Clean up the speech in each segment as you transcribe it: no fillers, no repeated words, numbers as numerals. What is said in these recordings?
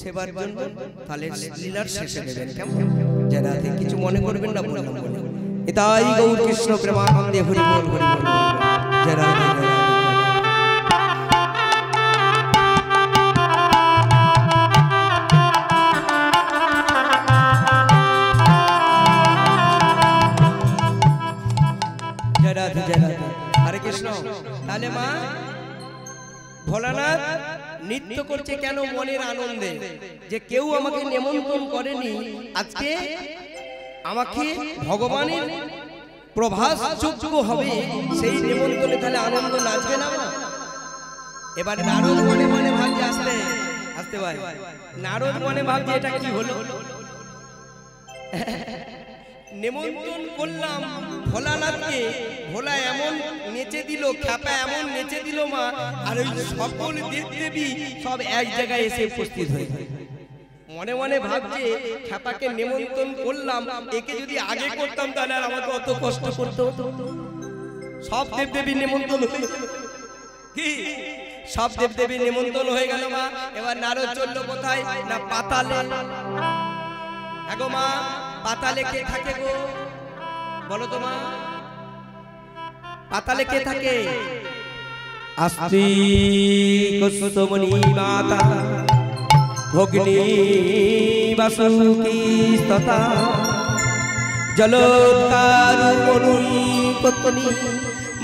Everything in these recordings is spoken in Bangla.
সেবার জন্য তাহলে লীলার শেষে দেবেন কেমন? যারা কিছু মনে করবেন না বললাম বলে এটাই গৌর কৃষ্ণ প্রেমানন্দে হরি বল হরি বল যারা হরে কৃষ্ণ। তাহলে মা ভোলানাথ নৃত্য করছে কেন? মনের আনন্দে যে কেউ আমাকে নিমন্ত্রণ করেনি, আজকে আমাকে ভগবানের প্রভাস যোগ্য হবে সেই নিমন্ত্রণে, তাহলে আনন্দ নাচবে না? এবার নারদ মনে মনে ভাবছে, আসতে আসতে ভাই, নারদ মনে ভাবছে এটা কি হলো? নিমন্ত্রণ করলাম ভোলানাথকে, ভোলা এমন নেচে দিল, খ্যাপা এমন নেচে দিল মা, আর ওই সকল দেবদেবী সব এক জায়গায় এসে উপস্থিত হয়ে মনে মনে ভাবছে খ্যাপাকে নিমন্ত্রণ করলাম, একে যদি আগে করতাম তাহলে আর আমাকে অত কষ্ট করতে হতো। সব দেবদেবী নিমন্ত্রণ হয়ে কি সব দেবদেবী নিমন্ত্রণ হয়ে গেল মা। এবার নারদ চলল কোথায় না পাতালে। এগো মা পাতালে কে থাকে গো? বলো তো মা, পাতালে কে থাকে? আস্তি কুসুমনি মাতা ভগ্নি বাসুকি স্ততা জলোৎকারু মনুই পত্নী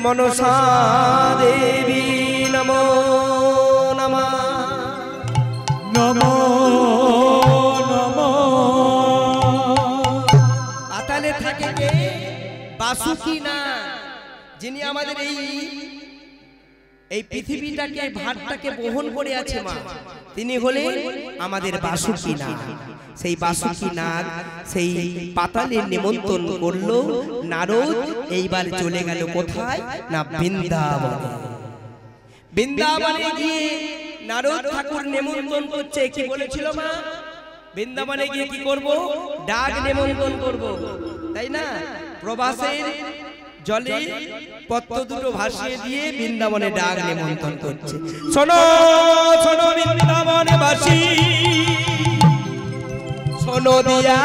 মনসা দেবী নমো নমঃ নমো নমঃ। পাতালে থাকে কে? বাসুকি না, যিনি আমাদের এই পৃথিবীটাকে ভারটাকে বহন করে আছে মা, তিনি হলেন আমাদের বাসুকি নাগ। সেই বাসুকি নাগ সেই পাতালে নিমন্ত্রণ করলো নারদ। এইবার চলে গেল কোথায় না বৃন্দাবনে। বৃন্দাবনে গিয়ে নারদ ঠাকুর নিমন্ত্রণ করছে। কি বলেছিল মা? বৃন্দাবনে গিয়ে কি করব? ডাক নিমন্ত্রণ করব, তাই না? প্রবাসের জলে পত্র দুটো ভাসিয়ে দিয়ে বৃন্দাবনে ডাক নিমন্ত্রণ করছে। শোনো শোনো বৃন্দাবনে বাসী, শোনো দিয়া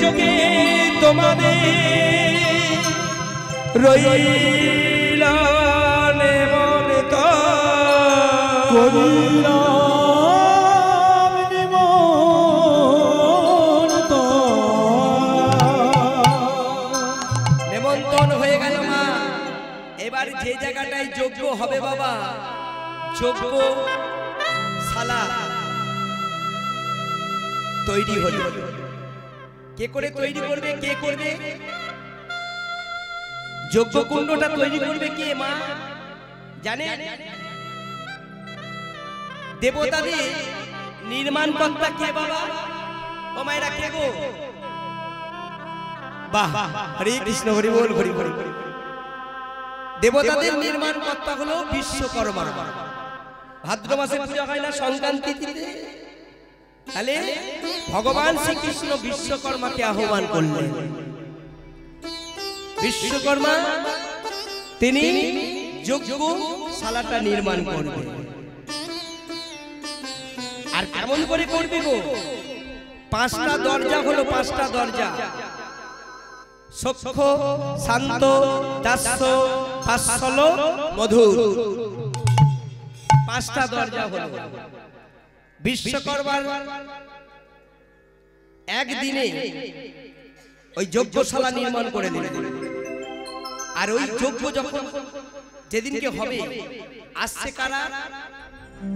যোগে তোমাদের রইল নেমন্ত করিল যে জায়গাটায় যোগ্য হবে বাবা, যোগ্য শালা তৈরি হলো। কে করে তৈরি করবে? কে করবে? যোগ্য কুণ্ডটা তৈরি করবে কে মা জানে? দেবতাদের নির্মাণ কর্তা কে বাবা? ও মায়েরা কে গো? বাহ, হরে কৃষ্ণ হরি বল হরি হরি। দেবতাদের নির্মাণ কর্তা হলো বিশ্বকর্মা। ভাদ্র মাসে পূজা হয় না সংক্রান্তি তিথিতে? তাহলে ভগবান শ্রীকৃষ্ণ বিশ্বকর্মাকে আহ্বান করলেন। বিশ্বকর্মা তিনি যজ্ঞশালাটা নির্মাণ করবে। আর কেমন করে করবে গো? 5টা দরজা হলো, 5টা দরজা। সখ্য, শান্ত, দাস্য, ফাসল, মধুর, 5টা দরজা হলো। বিশ্বকর্মার একদিনে ওই যজ্ঞশালা নির্মাণ করে দিলেন। আর ওই যজ্ঞ যখন যেদিনকে হবে, আসছে কারা?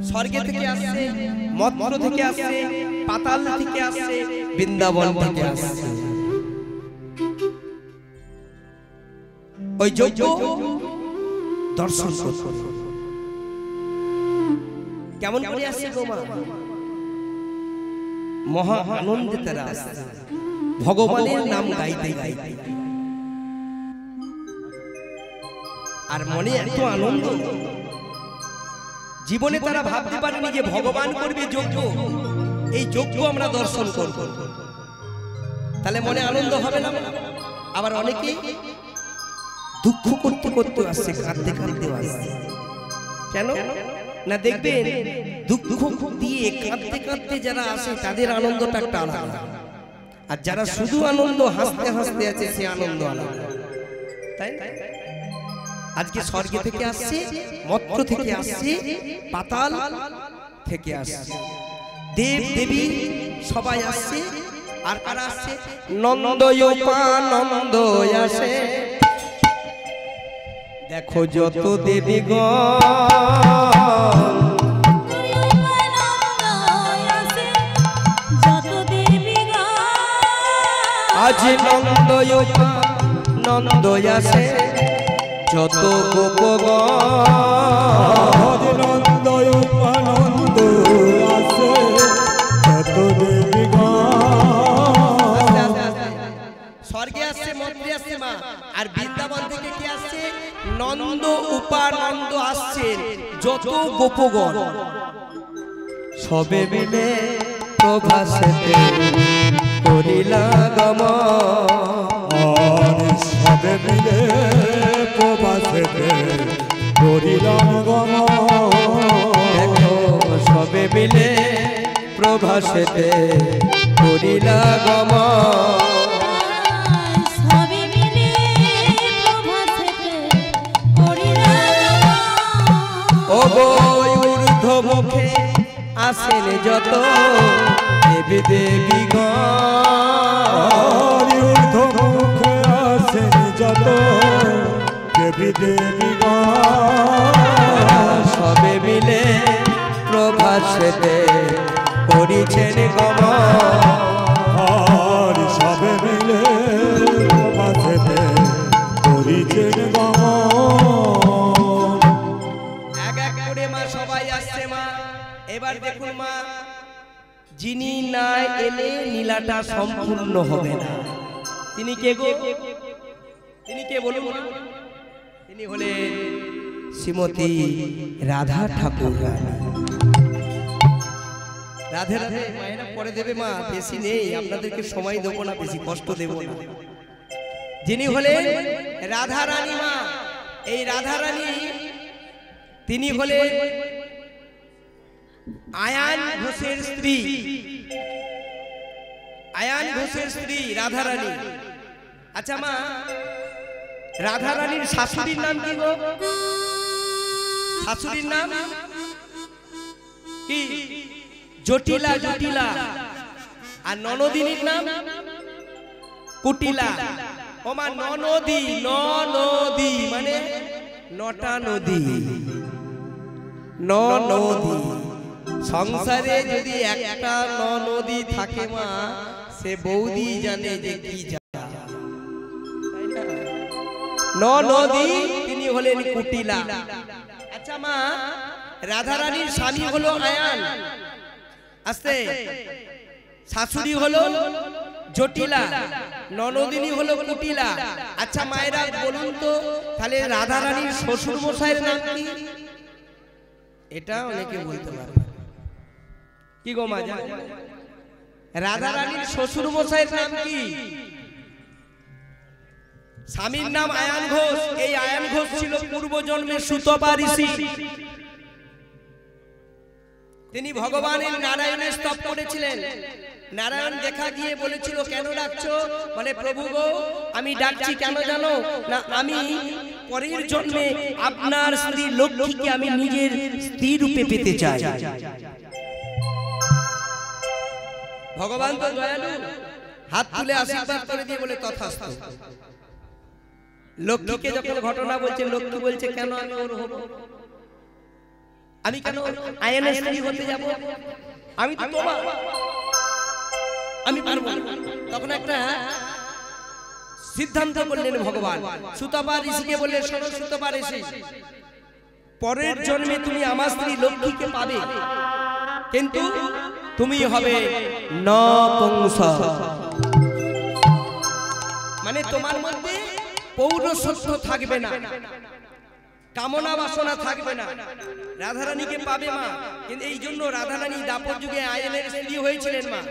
স্বর্গে থেকে আসছে, মর্ত্য থেকে আসছে, পাতাল থেকে আসছে, বৃন্দাবন থেকে আসছে। ওই যজ্ঞ দর্শন কেমন করে আসছে গো মা? মহা আনন্দে তারা আসছে, ভগবানের নাম গাইতে গাইতে। আর মনে এত আনন্দ, জীবনে তারা ভাবতে পারেনি যে ভগবান করবে যজ্ঞ, এই যজ্ঞ আমরা দর্শন করব। তাহলে মনে আনন্দ হবে না? আবার অনেকে দুঃখ করতে করতে আসছে, কাঁদতে কাঁদতে আসছে। কেন না দেখবেন দুঃখ দিয়ে কাঁদতে কাঁদতে যারা আসে তাদের আনন্দটা একটা আলাদা, আর যারা শুধু আনন্দ হাসতে হাসতে আছে সে আনন্দ আলাদা, তাই না? আজকে স্বর্গে থেকে আসছে, মর্ত্য থেকে আসছে, পাতাল থেকে আসছে, দেব দেবী সবাই আসছে। আর কারা আসছে? নন্দয়োপানন্দ আসে। দেখো যত দেবীগণ আজ নন্দয়োপানন্দ আসে, যত গোপগণ নন্দয়োপানন্দ আসে, যত দেবীগণ। স্বর্গে আসছে, মর্তে আসছে মা, আর বৃন্দাবন থেকে কি আসছে? নন্দ উপানন্দ আসছেন, যত গোপগণ সবে মিলে প্রভাসেতে করিলা গমন, সবে মিলে প্রভাসেতে করিলাম গমন। দেখো সবে মিলে প্রভাসেতে করিলা গমন। ঊর্ধ্বমুখে আসেন যত দেবী দেবীগণ, ঊর্ধ্বমুখে আসেন যত দেবী দেবীগণ, সবে মিলে প্রভাসেতে করিছেন গমন, সবে মিলে প্রভাসেতে করিছেন গমন। এক এক করে মা সবাই আসছে মা। এবার দেখুন মা, যিনি না এলে লীলাটা সম্পূর্ণ হবে না। তিনি কে গো? তিনি কে বলুন? তিনি হলেন শ্রীমতী রাধা ঠাকুর। রাধে রাধে মায়েরা পরে দেবে মা, বেশি নেই, আপনাদেরকে সময় দেবো না, বেশি কষ্ট দেব না। যিনি হলেন রাধা রানী মা, এই রাধা রানী তিনি হলেন আয়ান ঘোষের স্ত্রী। আয়ান ঘোষের স্ত্রী রাধা রানী। আচ্ছা মা, রাধা রানীর শাশুড়ির নাম কি গো? শাশুড়ির নাম কি? জটিলা। জটিলা। আর ননদিনীর নাম কুটিলা। ও মা, ননদী, ননদী মানে নটা নদী, নদী। সংসারে যদি একটা নদী থাকে মা, সে বৌদি জানে যে কি জানা, নদী। তিনি হলেন কুটিলা। আচ্ছা মা, রাধা রানীর স্বামী হলো আয়ান, আস্তে, শাশুড়ি হলো জটিলা, ননদিনী হলো কুটিলা। আচ্ছা মায়েরা বলুন তো, তাহলে রাধা রানীর শ্বশুর মশাইয়ের নাম কি? এটা অনেকে বলতে পারে কি গো মা? রাধা রানীর শ্বশুর মশাইয়ের নাম কি? স্বামীর নাম আয়ান ঘোষ। এই আয়ান ঘোষ ছিল পূর্বজন্মে সুতপা ঋষি। তিনি ভগবানের নারায়ণের স্তব করেছিলেন। নারায়ণ দেখা দিয়ে বলেছিল, কেন ডাকছো? বলে, প্রভু গো, আমি ডাকছি কেন জানো না, আমি পরের জন্মে আপনার স্ত্রী লক্ষ্মীকে আমি নিজের স্ত্রী রূপে পেতে চাই। ভগবান তো দয়ালু, হাত তুলে আশীর্বাদ করে দিয়ে বলে, তথাস্তু। লক্ষ্মীকে যখন ঘটনা বলছে, লক্ষ্মী বলছে, কেন আমি ওর হব? আমি কেন আয়নের স্ত্রী হতে যাব? আমি তো তোমার, আমি পারবো না। তখন একটা সিদ্ধান্ত করলেন ভগবান। সুতপা ঋষিকে বললেন, শোনো সুতপা ঋষি, পরের জন্মে তুমি আমার স্ত্রী লক্ষ্মীকে পাবে, কিন্তু তুমি হবে নপুংসক, মানে তোমার মধ্যে পৌরসত্ব থাকবে না, কামনা বাসনা থাকবে না। রাধারানীকে পাবে মা, কিন্তু এই জন্য রাধারানী দাপর যুগে আয়নের স্ত্রী হয়েছিলেন মা,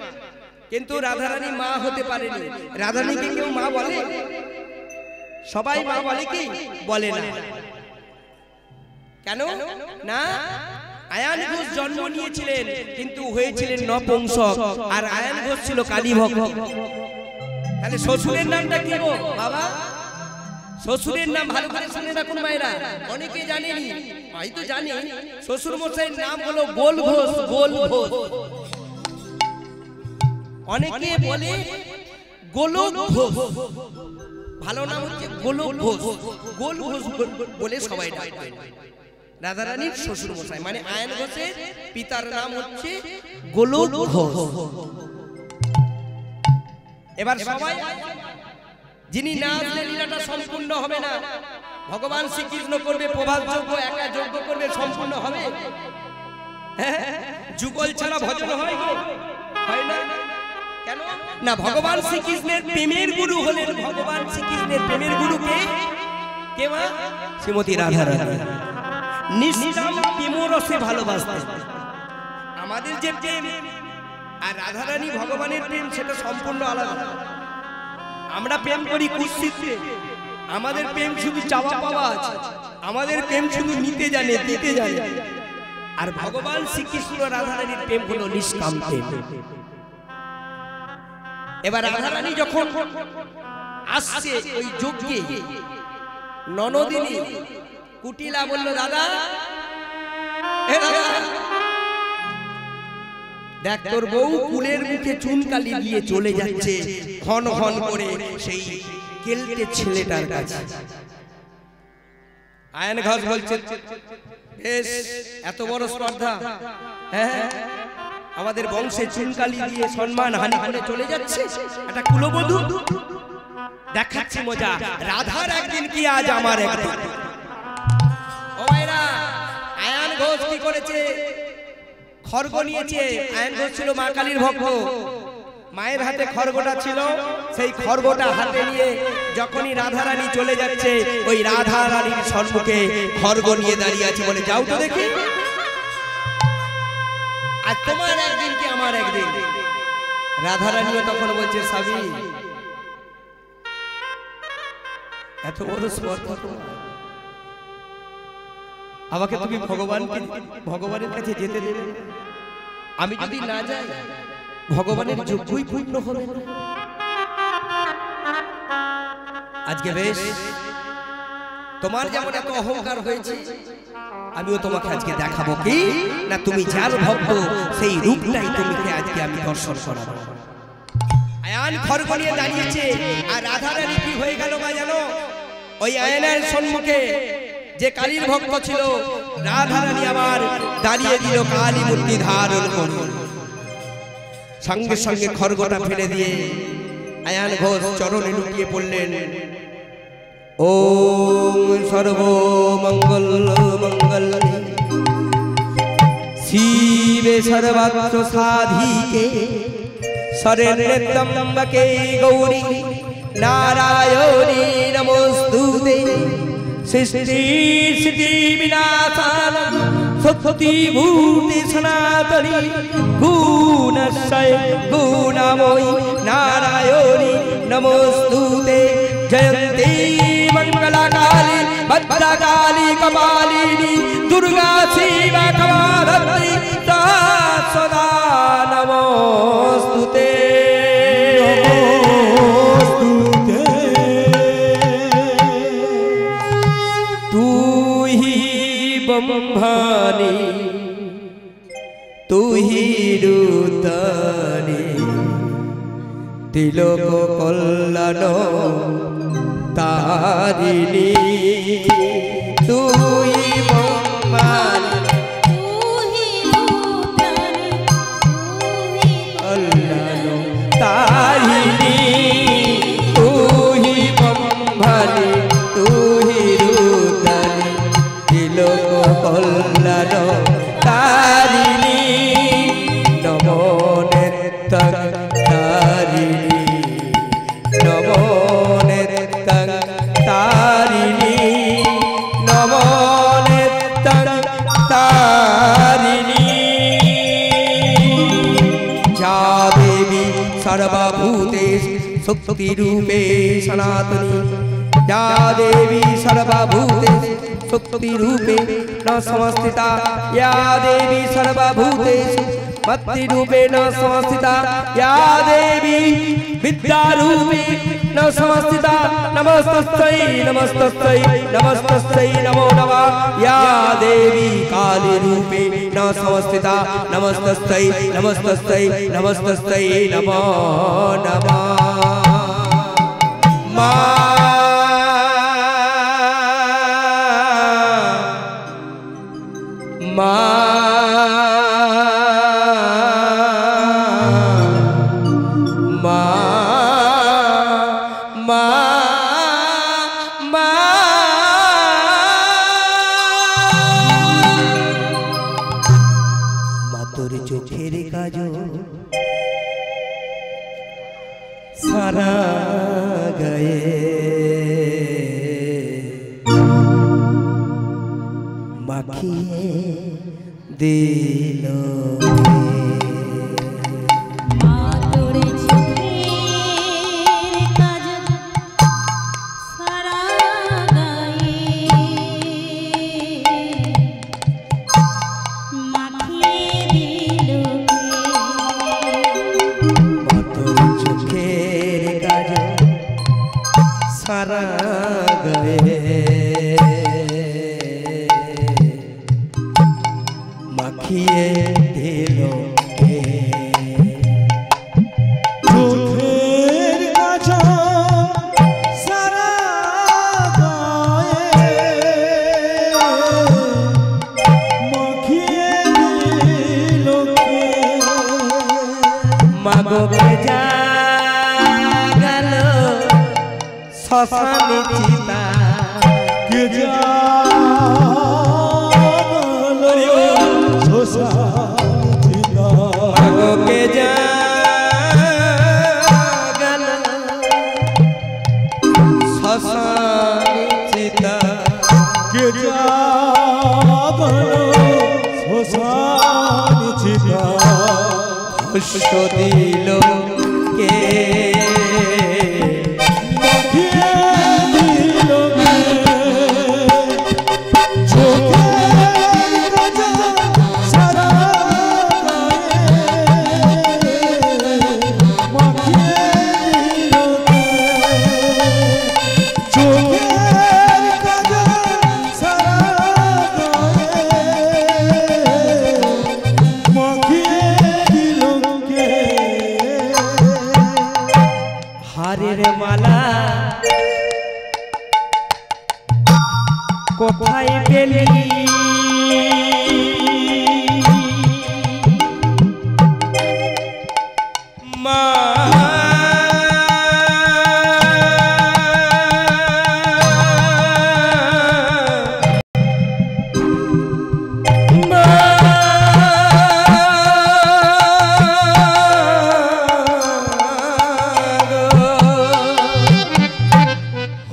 কিন্তু রাধারানী মা হতে পারেনি। রাধারানীকে কেউ মা বলে? সবাই মা বলে কি বলে না কেন না আয়ান ঘোষ জন্ম নিয়েছিলেন কিন্তু হয়েছিলেন নপুংসক আর আয়ান ঘোষ ছিল কালী ভক্ত তাহলে শ্বশুরের নামটা কি গো বাবা শ্বশুরের নাম ভালো করে শুনে রাখুন মায়েরা অনেকে জানেনি হয়তো জানি শ্বশুর মশাইয়ের নাম হলো গোল ঘোষ গোল ঘোষ অনেকে বলে গোলক ঘোষ ভালো নাম হচ্ছে গোলক ঘোষ গোল ঘোষ বলে সবাই ডাকে রাধারানীর শ্বশুর মশাই মানে আয়ন ঘোষের পিতার নাম হচ্ছে গোলক ঘোষ এবার সবাই যিনি না আসলে লীলাটা সম্পূর্ণ হবে না ভগবান শ্রীকৃষ্ণ করবে প্রভাত যজ্ঞ একা যজ্ঞ করবে সম্পূর্ণ হবে যুগল ছাড়া ভজন হয় হয় না কেন না ভগবান শ্রীকৃষ্ণের প্রেমের গুরু হলেন ভগবান শ্রীকৃষ্ণের প্রেমের গুরু কে মা শ্রীমতী রাধারানী নিষ্কাম প্রেমরসে ভালোবাসতেন আমাদের যে প্রেম আর রাধারানী ভগবানের প্রেম সেটা সম্পূর্ণ আলাদা আমরা প্রেম করি কুৎসিতে আমাদের প্রেম শুধু চাওয়া পাওয়া আছে আমাদের প্রেম শুধু নিতে জানে দিতে জানে আর ভগবান শ্রীকৃষ্ণ রাধারানীর প্রেম হলো নিষ্কাম প্রেম এবার রাধারানী যখন আসছে ওই যজ্ঞে ননদিনী কুটিলা বলল দাদা দেখ তোর বউ কুলের মুখে চুনকালি দিয়ে চলে যাচ্ছে ঘন ঘন করে সেই কেলটে ছেলেটার কাছে আয়ন ঘোষ বলছে বেশ এত বড় স্পর্ধা হ্যাঁ আমাদের বংশে চুনকালি দিয়ে সম্মান হানি করে চলে যাচ্ছে একটা কুলবধূ দেখাচ্ছি মজা রাধার একদিন কি আজ আমার একদিন ও ভাইরা আয়ন ঘোষ কি করেছে খড়গ নিয়েছে আয়ন ঘোষ ছিল মা কালীর ভক্ত মায়ের হাতে খড়গটা ছিল সেই খড়গটা হাতে নিয়ে যখনই রাধারানী চলে যাচ্ছে ওই রাধারানীর সম্মুখে খড়গ নিয়ে দাঁড়িয়ে আছে বলে যাও তো দেখি আর তোমার একদিন কি আমার একদিন রাধারানীও তখন বলছে স্বামী এত বড় স্পর্ধা আমাকে তুমি ভগবানের কাছে যেতে দেবে আমি যদি না যাই ভগবানের যোগ্যই পূর্ণ হবে আজকে বেশ তোমার যেমন এত অহংকার হয়েছে আমিও তোমাকে আজকে দেখাবো কি না তুমি যার ভক্ত সেই রূপটাই তোমাকে আজকে আমি দর্শন করাবো আয়ন খড়গ নিয়ে দাঁড়িয়েছে আর রাধারানী কি হয়ে গেল মা জানো ওই আয়নের সম্মুখে যে কালীর ভক্ত ছিল রাধারানী আবার দাঁড়িয়ে দিল কালী মূর্তি ধারণ করে সঙ্গে সঙ্গে খড়গটা ফেলে দিয়ে আয়ন ঘোষ চরণে লুটিয়ে পড়লেন ওম সর্বমঙ্গল মঙ্গল শিবে সর্বাত্র সাধিকে শরণ্যে ত্র্যম্বকে গৌরী নারায়ণী নমস্তুতে সৃষ্টি স্থিতি বিনাশানং শক্তি ভূতি সনাতনী গুণাশ্রয় গুণাময়ী নারায়ণী নমস্তুতে জয়ন্তী মঙ্গলাকালী ভদ্রকালী কপালিনী দুর্গা শিবা ক্ষমাধত্রী সদা নমস্তুতে ব্রহ্মানি তুহি রুদানি তিলক কল্যাণ তারিণী তুই ব্রহ্মানি কল্যাণ তারিণী তুই ব্রহ্মানি তুই রুদানি তিলক কল্যাণ তারিণী নমো নেত্তং তারিণী নমো নেত্তং তারিণী নমো নেত্তং তারিণী যা দেবী সর্বভূতেষু শক্তিরূপে সনাতনী या देवी सर्वभूतेषु शक्तिरूपेण संस्थिता या देवी सर्वभूतेषु मत्तिरूपेण संस्थिता या देवी विद्यारूपेण संस्थिता नमस्तस्यै नमस्तस्यै नमस्तस्यै नमो नमः या देवी कालीरूपेण संस्थिता नमस्तस्यै नमस्तस्यै नमस्तस्यै नमो नमः सारा गए माखिए दिलो सारा गए माखिए दिलो के চোখের কাজল সারা গায়ে মাখিয়ে দিল কে मागो के जा गल शशान चिता কে জাগলো শ্মশান চিতা मागो के जा गल शशान चिता কে জাগলো শ্মশান চিতা खुश दिलो के মাখিয়ে দিল কে চোখের কাজল সারা গায়ে মাখিয়ে দিল কে চোখের কাজল সারা গায়ে মাখিয়ে দিল কে हारेर माला कोथाय पेली मा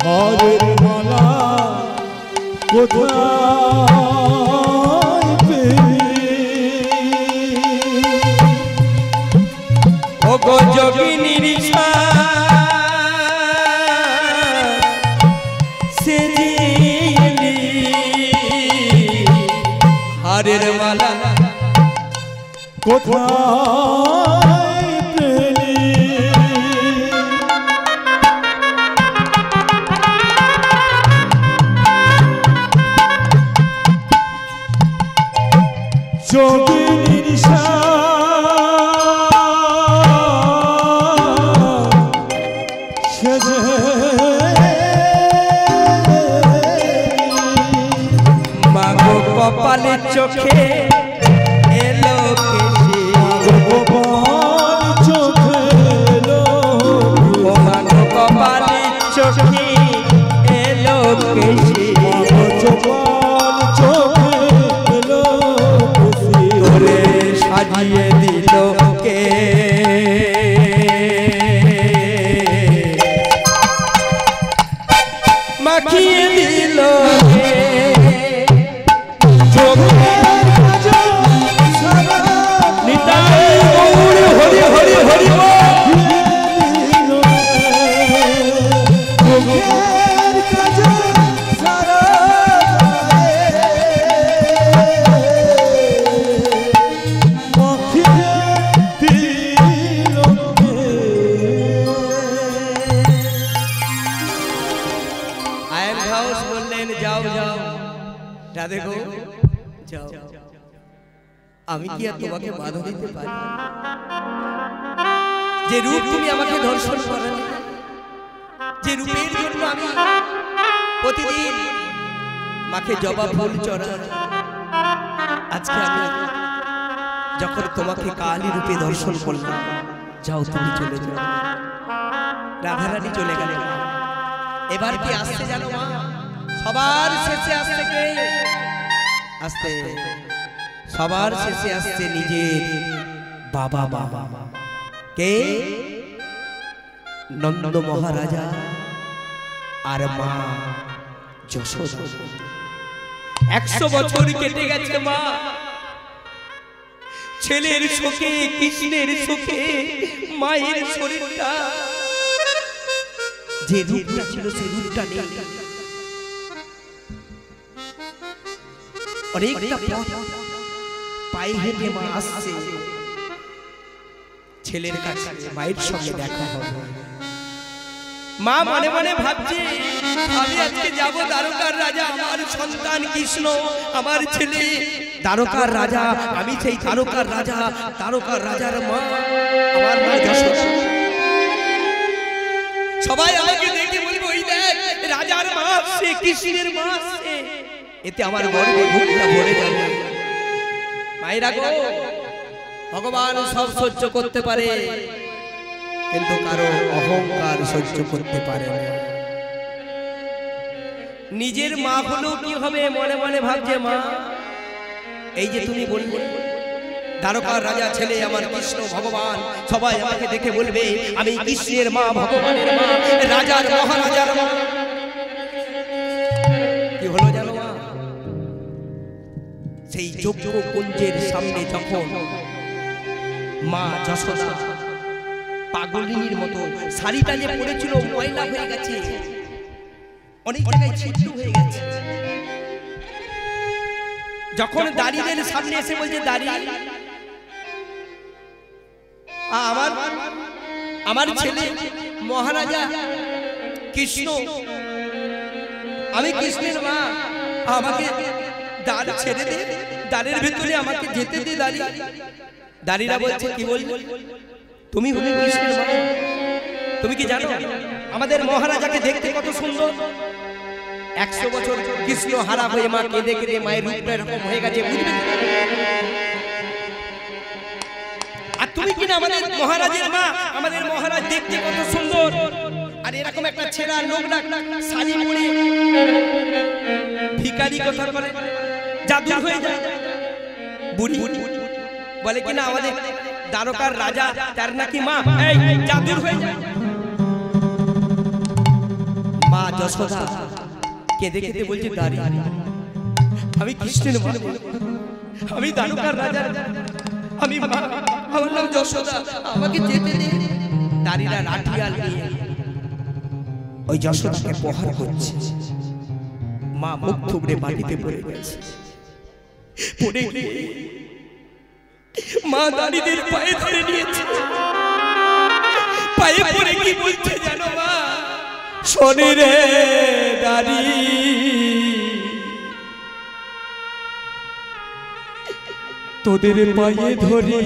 হারের মালা কোথায় পেলি ओ गो जोगिनीर से जियली हारेर माला কোথায় পেলি যোগিনীর সেজে मागो कपाले चोखे एलो केशी গোপাল চোখে লো ओ मागो कपाले चोखे एलो केशी গোপাল চোখে লো तोरे साजिए दिलो के माखिए दिलो के চোখের কাজল বললেন যাও যাও রাধে গো যাও, আমি কি আর তোমাকে বাধা দিতে পারি? যে রূপ তুমি আমাকে দর্শন করালে, যে রূপের জন্য আমি প্রতিদিন মাকে জবা ফুল চড়াই, আজকে আমি যখন তোমাকে কালী রূপে দর্শন করলাম, যাও তুমি চলে যাও। রাধারানী চলে গেলেন। এবার কি আসতে জানো মা? সবার শেষে আসতে কে? আসতে সবার শেষে আসছে নিজের বাবা। বাবা কে? নন্দ মহারাজা আর মা যশোদা। 100 বছর কেটে গেছে মা, ছেলের শোকে, কৃষ্ণের শোকে মায়ের শরীরটা যে রূপটা ছিল সেই রূপটা নেই। অনেকটা পথ পায়ে হেঁটে মা আসছে ছেলের কাছে, মায়ের সঙ্গে দেখা হবে। মা মনে মনে ভাবছে আমি আজকে যাব দ্বারকার রাজা, আমার সন্তান কৃষ্ণ, আমার ছেলে দ্বারকার রাজা, আমি সেই দ্বারকার রাজা, দ্বারকার রাজার মা আমার মা যশোদা। সবাই আমাকে দেখে বলবে ওই দেখ রাজার মা আসছে, কৃষ্ণের মা আসছে। এতে আমার গর্বে বুকটা ভরে যাবে। মায়েরা গো, ভগবান সব সহ্য করতে পারে, কিন্তু কারো অহংকার সহ্য করতে পারে না। নিজের মা হলেও কি হবে মনে মনে ভাবছে মা, এই যে তুমি বললে দ্বারকার রাজা ছেলে আমার কৃষ্ণ ভগবান, সবাই আমাকে দেখে বলবে আমি কৃষ্ণের মা, ভগবানের মা, রাজার মহারাজার মা। কি হলো জানো মা? সেই যজ্ঞ কুঞ্জের সামনে যখন মা যশোদা পাগলিনীর মতো, শাড়িটা যে পরেছিল ময়লা হয়ে গেছে, অনেক জায়গায় ছিদ্র হয়ে গেছে, যখন দাঁড়িয়ে সামনে এসে বলছে দাঁড়িয়ে আমার ছেলে মহারাজা কৃষ্ণ, আমি কৃষ্ণের মা, আমাকে দ্বার ছেড়ে দে, দ্বারের ভেতরে আমাকে যেতে দে। দাঁড়িয়ে বলছে কি বলবো, তুমি হলে কৃষ্ণের মা। তুমি কি জানো আমাদের মহারাজাকে দেখতে কত সুন্দর? 100 বছর কৃষ্ণ হারা হয়ে মা কেঁদে কেঁদে মায়ের রূপটা এরকম হয়ে গেছে, বুঝবে? আর তুমি কিনা আমাদের মহারাজের মা, আমাদের মহারাজ দেখতে কত সুন্দর, আর এরকম একটা ছেঁড়া নোংরা শাড়ি পরে ভিখারি কথা করে জাদু হয়ে যায়। বুড়ি বলে কিনা আমাদের দ্বারকার রাজা তার নাকি মা এই জাদুর হয়ে যায়। মা যশোদা কেঁদে কেঁদে বলছে দাঁড়ি, আমি কৃষ্ণের মা, আমি দ্বারকার রাজা, আমি মা, আমার নাম যশোদা, আমাকে যেতে দে। দাঁড়িরা লাঠিয়াল নিয়ে ওই যশোদাকে প্রহার করছে। মা মুখ থুবড়ে মাটিতে পড়ে গেছে। পড়ে গিয়ে মা দাঁড়িদের পায়ে ধরে নিয়েছে, পায়ে পড়ে কি বলছে জানো মা? শোনে রে দাঁড়ি, তোদের পায়ে ধরি,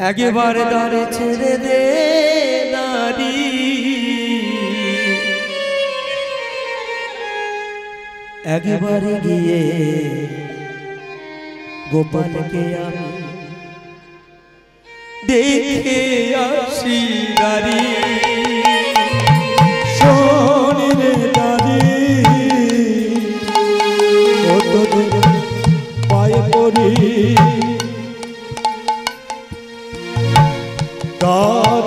একেবারে দাঁড়ে ছেড়ে দে দাঁড়ি, একেবারে গিয়ে গোপালকে আমি দেখে আসি দাঁড়ি। শোন রে দাঁড়ি, ও তোদের পায়ে পড়ি, তার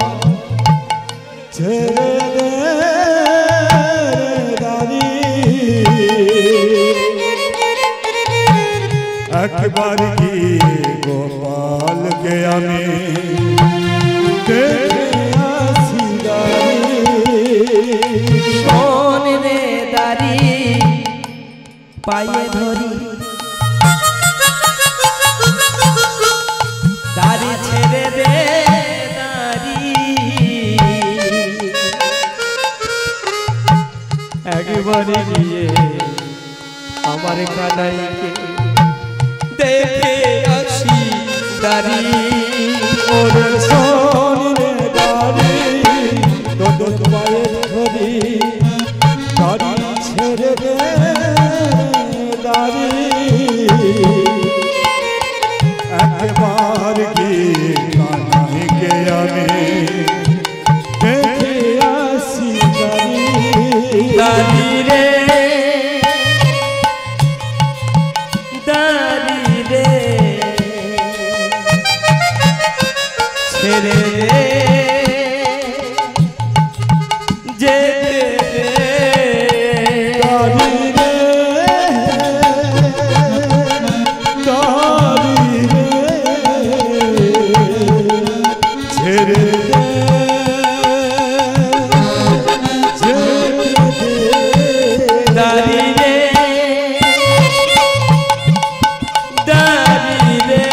ছেড়ে দে দাঁড়ি, একবার কি গোপালকে আমি দেখে আসি দাঁড়ি। শোন রে দাঁড়ি, পায়ে ধরি, দাঁড়ি ছেড়ে দে দাঁড়ি, একবারে গিয়ে আমার কানাইকে দেখে আসি দাঁড়ি ওর শরীরে দাঁড়ি তোদের পায়ের ধরি দাঁড়ি ছেড়ে দে দাঁড়ি একবার গিয়ে কানাইকে আমি দেখে আসি দাঁড়ি দাঁড়ি রে দাঁড়ি রে ছেড়ে দে যেতে দে দাঁড়ি রে দাঁড়ি রে ছেড়ে দে দাঁড়ি রে দাঁড়ি রে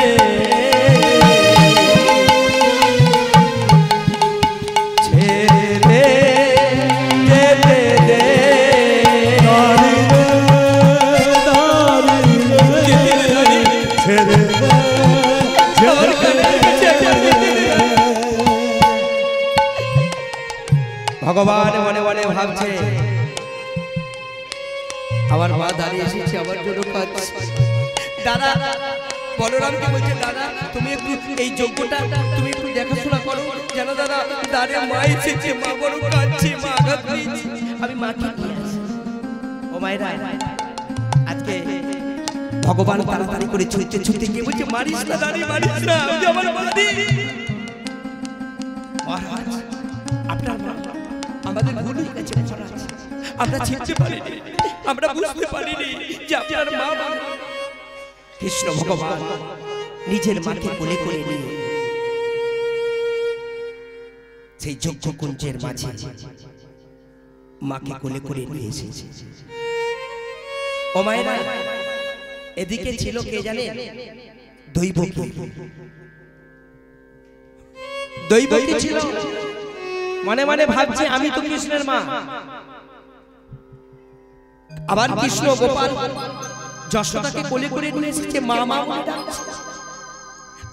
ছেড়ে দে যেতে দে দাঁড়ি রে দাঁড়ি রে ছেড়ে দে আমার কানের কাছে একবার যেতে দে। ভগবান মনে মনে ভাবছে আমার মা দাঁড়িয়ে এসেছে আমার জন্য কাঁদছে। দাদা বলরামকে বলছে দাদা তুমি একটু এই যজ্ঞটা তুমি একটু দেখাশোনা করো যেন দাদা দাঁড়িয়ে মা এসেছে মা বড় কাঁদছে মা আঘাত পেয়েছে আমি মাকে নিয়ে আসি। ও মায়েরা আজকে ভগবান তাড়াতাড়ি করে ছুটতে ছুটতে গিয়ে বলছে মারিস না দাঁড়িয়ে মারিস না ওই যে আমার মা দি মহারাজ আপনার মা আমাদের ভুল হয়ে গেছে মহারাজ আমরা চিনতে পারিনি আমরা বুঝতে পারিনি যে আপনার মা কৃষ্ণ ভগবান নিজের মাকে কোলে করে নিয়ে সেই যজ্ঞ কুঞ্জের মাঝে মাকে কোলে করে নিয়ে এসেছে। ও মায়েরা এদিকে ছিল কে জানে দৈবকী দৈবকী ছিল মনে মনে ভাবছে আমি তো কৃষ্ণের মা আবার কৃষ্ণ গোপাল যশোদাকে কোলে করে নিয়ে এসেছে মা মা বলে ডাকছে।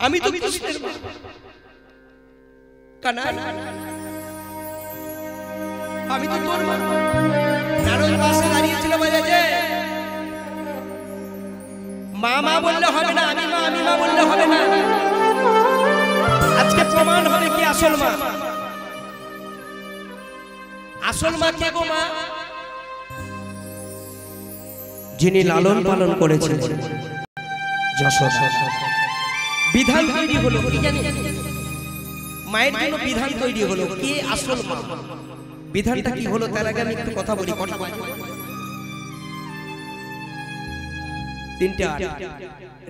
আমি তো কৃষ্ণের মা কানাই আমি তো তোর মা। নারদ পাশে দাঁড়িয়েছিল বাজাজে মা মা বললে হবে না আমি মা বললে হবে না আজকে প্রমাণ হবে কি আসল মা। আসল মা কে গো মা যিনি লালন পালন করেছেন যশোদা। বিধান তৈরি হলো কি জানি মায়ের জন্য বিধান তৈরি হলো কে আসল মা। বিধানটা কি হলো তার আগে আমি একটু কথা বলি। কটা বাজে 3:08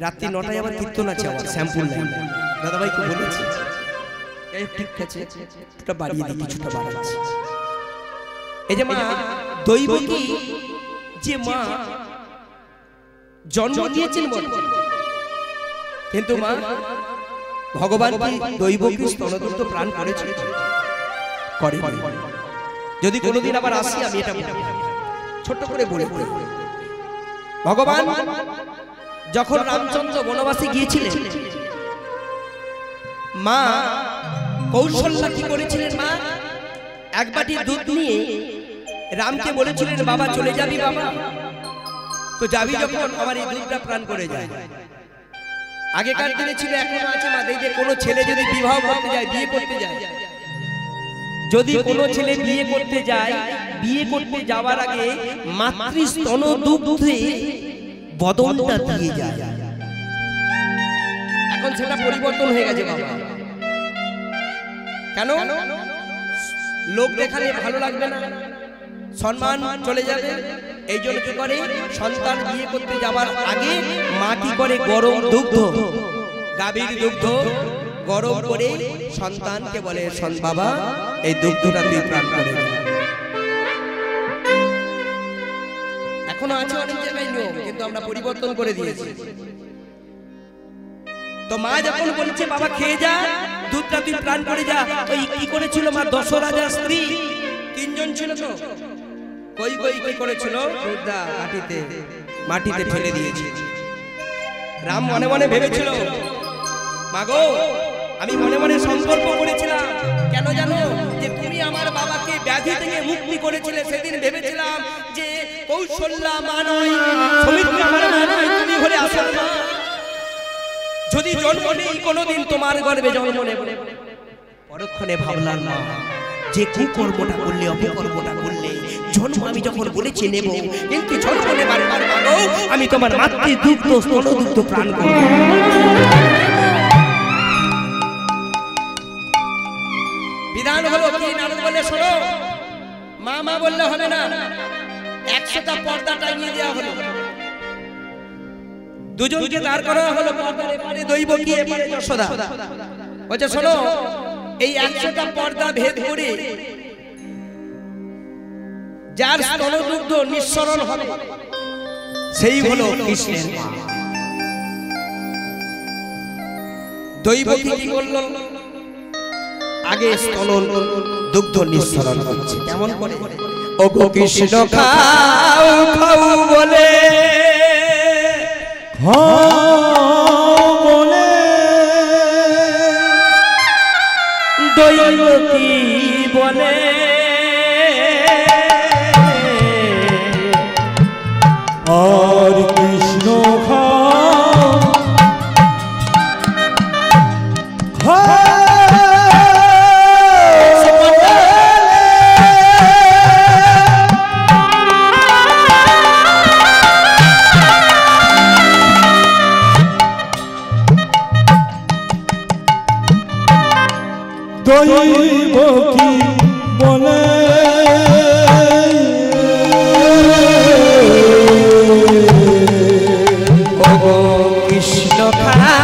রাত্রি 9টায় আবার কীর্তন আছে আমার স্যাম্পল লাইন দাদাভাইকে বলেছি এই ঠিক আছে একটু বাড়িয়ে দিই কিছুটা বাড়াচ্ছি। এই যে মা দৈবকী যে মা জন্ম দিয়েছেন কিন্তু মা ভগবান কি দৈবকী স্তনদুগ্ধ প্রাণ করেছে করে যদি কোনোদিন আবার আসি আমি এটা ছোট্ট করে বলে ভগবান যখন রামচন্দ্র বনবাসে গিয়েছিলেন মা কৌশল্যা কি করেছিলেন মা এক বাটি দুধ নিয়ে রামকে বলেছিলেন বাবা চলে যাবি বাবা তো যাবি যখন আমার এই দুধটা প্রাণ করে যায়। আগেকার দিনে ছিল এখনো আছে মা এই যে কোনো ছেলে যদি বিবাহ করতে যায় বিয়ে করতে যায় যদি কোনো ছেলে বিয়ে করতে যায় বিয়ে করতে যাওয়ার আগে মাতৃস্তন দুগ্ধে বদনটা দিয়ে যায়। এখন সেটা পরিবর্তন হয়ে গেছে বাবা কেন লোক দেখালে ভালো লাগবে না সম্মান চলে যাবে এই জন্য কি করে সন্তান বিয়ে করতে যাওয়ার আগে মা কি করে গরম দুগ্ধ গাভীর দুগ্ধ গরম করে সন্তানকে বলে বাবা এই দুগ্ধটা তুই প্রাণ করে এখনো আছে অনেক জায়গায় নিয়ম কিন্তু আমরা পরিবর্তন করে দিয়েছি। তো মা যখন বলছে বাবা খেয়ে যা দুধটা তুই প্রাণ করে যা ওই কি করেছিল মা 10 রাজার স্ত্রী 3 জন ছিল তো কই কই কি করেছিল দুধটা মাটিতে ফেলে দিয়েছে। রাম মনে মনে ভেবেছিল, মাগো আমি মনে মনে সংকল্প করেছিলাম, কেন জানো, যে তুমি আমার বাবাকে ব্যাধি থেকে মুক্তি করেছিলে। সেদিন ভেবেছিলাম যে কৌশল্যা মা নয়, সুমিত্রা আমার মা নয়, তুমি হলে আসল মা। যদি জন্ম নেই কোনোদিন তোমার গর্ভে জন্ম নেব। পরক্ষণে ভাবলাম না, যে কুকর্মটা করলে, অপকর্মটা করলে, জন্ম আমি যখন বলেছি নেব, কিন্তু জন্ম নেবার মাগো আমি তোমার মাতৃ দুগ্ধ স্তনদুগ্ধ প্রাণ করব। বিধান হলো কি? নারদ বলে, শোনো, মা মা বললে হবে না, 100টা পর্দা টাঙিয়ে দেওয়া হলো। দুজনকে দাঁড় করা হলো, পর্দার এপারে দৈবকী, এপারে যশোদা। বলছে, শোনো, এই 100টা পর্দা ভেদ করে যার স্তনদুগ্ধ নিঃসরণ হবে সেই হলো কৃষ্ণের মা। দৈবকী কি করলো? আগে স্তনদুগ্ধ নিঃসরণ হচ্ছে। কেমন করে? ওগো কৃষ্ণ খাও খাও বলে, দৈবকী বলে, আর কৃষ্ণ দৈবকী বলে, ওগো কৃষ্ণ খাও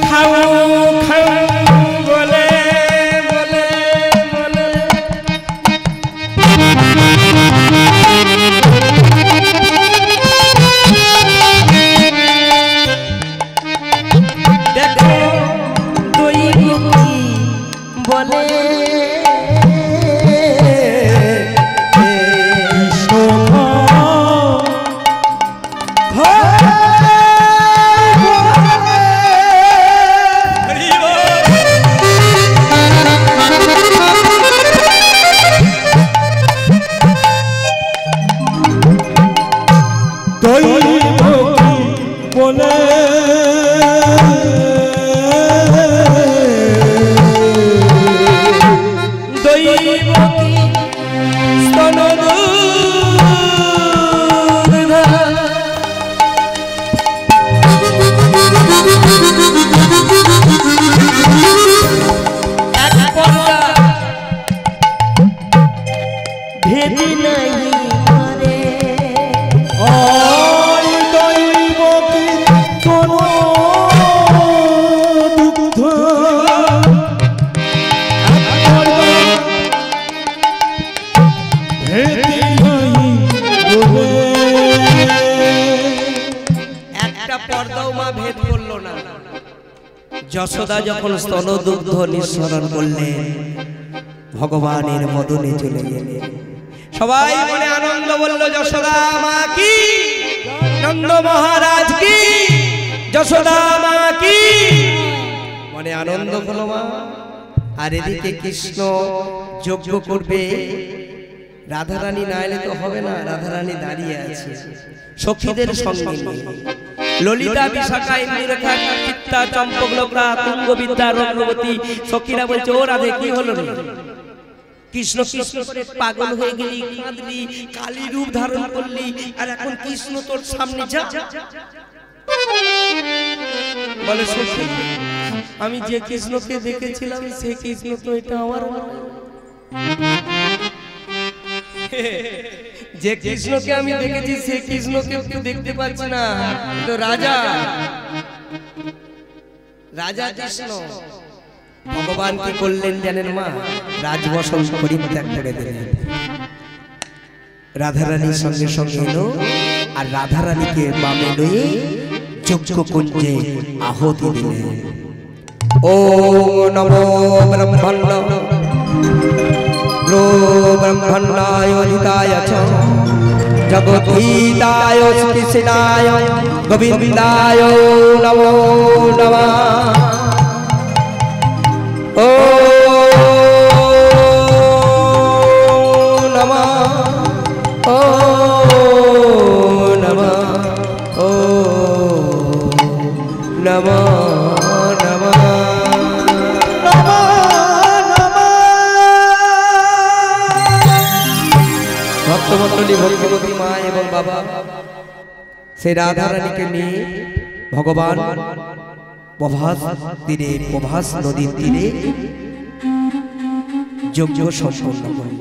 খাও বলে বলে বলে, দেখো দৈবকী বলে, যশোদা যখন স্তনদুগ্ধ নিঃসরণ করলেন, ভগবানের মদনে চলে গেলেন। সবাই মনে আনন্দ বলল, যশোদা মা কি, নন্দ মহারাজ কি, যশোদা মা কি, মনে আনন্দ হলো মা। আর এদিকে কৃষ্ণ যজ্ঞ করবে, রাধারানী না এলে তো হবে না। রাধারানী দাঁড়িয়ে আছে সখীদের সঙ্গে নিয়ে, ললিতা, বিশাখা, ইন্দ্ররেখা, চিত্তা, চম্পকলতা, তুঙ্গবিদ্যা, রত্নবতী সখীরা বলছে, ও রাধে কি হলো রে? কৃষ্ণ কৃষ্ণ করে পাগল হয়ে গেলি, কাঁদলি, কালী রূপ ধারণ করলি, আর এখন কৃষ্ণ তোর সামনে যা। বলে, সখী আমি যে কৃষ্ণকে দেখেছিলাম সে কৃষ্ণ তো এটা আমার, যে কৃষ্ণকে আমি দেখেছি সে কৃষ্ণকে একটু দেখতে পাচ্ছি না। তো রাজা কৃষ্ণ ভগবান কি করলেন জানেন মা? রাজবসন পরিত্যাগ করে দিলেন। রাধারানীর সঙ্গে সঙ্গে এলো, আর রাধারানীকে বামে লয়ে যজ্ঞ কুঞ্জে আহুতি দিলেন। ও নমো ব্রহ্মণ্ড ब्रो ब्रह्मण्डाय हिताय च जगद्धिताय कृष्णाय गोविन्दाय नमो नमः। ओ नमः ओ नमः ओ नमः नमः ভক্তমণ্ডলী ভক্তিমতী মা এবং বাবা সেই রাধারানীকে নিয়ে ভগবান প্রভাস তীরে প্রভাস নদীর তীরে যজ্ঞ সম্পন্ন করলেন।